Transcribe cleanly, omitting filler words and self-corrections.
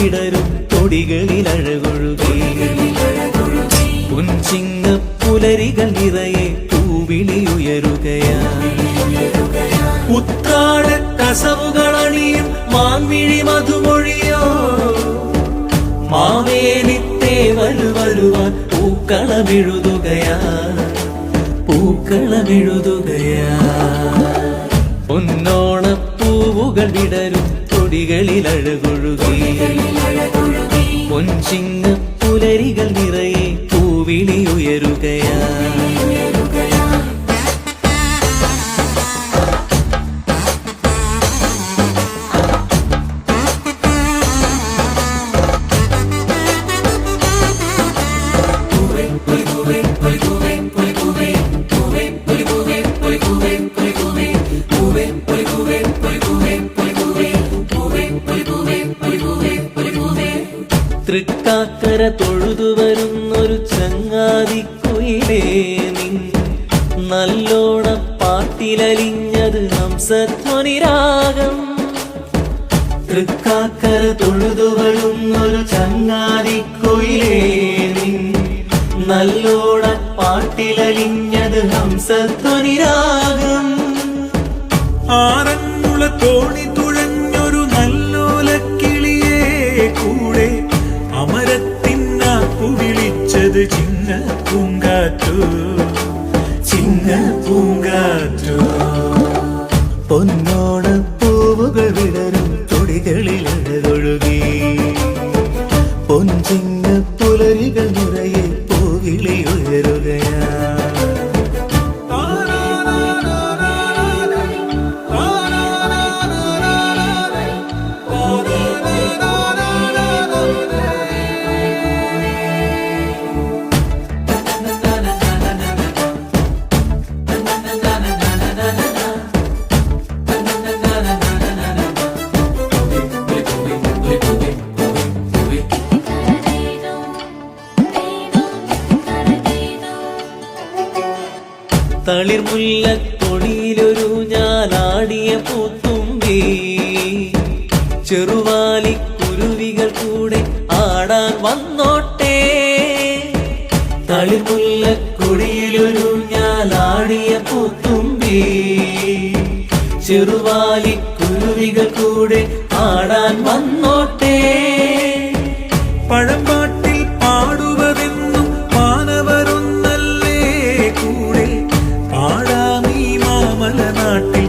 വിടരും തൊടികളിൽ അഴകൊഴുകി പൊൻചിങ്ങ പുലരികൾ നിറയെ പൂവിളിയുയരുകയാണ് ഉത്രാട കസവുകളണിയും മാൻമിഴി മധുമൊഴിയോ മാവേലിത്തേ വരുവാൻ പൂക്കളമെഴുതുകയാ പൊന്നോണപ്പൂവുകൾ വിടരും തൊടികളിൽ അഴകൊഴുകി പൊൻചിങ്ങ പുലരികൾ നിറയെ പൂവിളിയുയരുകയാ തൃക്കാക്കര തൊഴുതു വരുന്നൊരു ചങ്ങാതിക്കുയിലേ നിൻ നല്ലോണ പാട്ടിലലിഞ്ഞത് ഹംസധ്വനിരാഗം തൃക്കാക്കര തൊഴുതു വരുന്നൊരു ചങ്ങാതിക്കുയിലേ നിൻ നല്ലോണ പാട്ടിലലിഞ്ഞത് ഹംസധ്വനിരാഗം ആറന്മുള തോണി തുഴഞ്ഞൊരു നല്ലോലക്കിളിയേ കൂടെ അമരത്തിനാക്കു വിളിച്ചത് ചിങ്ങ പൂങ്കാറ്റോ പൊന്നോണപ്പൂവുകൾ വിടരും തൊടികളിൽ അഴകൊഴുകി പൊൻചിങ്ങ പുലരികൾ നിറയെ പൂവിളിയുയരുകയാ തളിർമുല്ലത്തൊടിയിലൊരു ഞാനാടിയ പൂത്തുമ്പി ചെറുവാലിക്കുരുവികൾ കൂടെ ആടാൻ വന്നോട്ടെ തളിർമുല്ലക്കൊടിയിലൊരു ഞാനാടിയ പൂത്തുമ്പി ചെറുവാലിക്കുരുവികൾ കൂടെ ആടാൻ വന്നോട്ടെ പഴമ്പാട്ടിൽ പാടുവതെന്നും മാനവരൊന്നല്ലേ കൂടെ പാടാമീ മാമല നാട്ടിൽ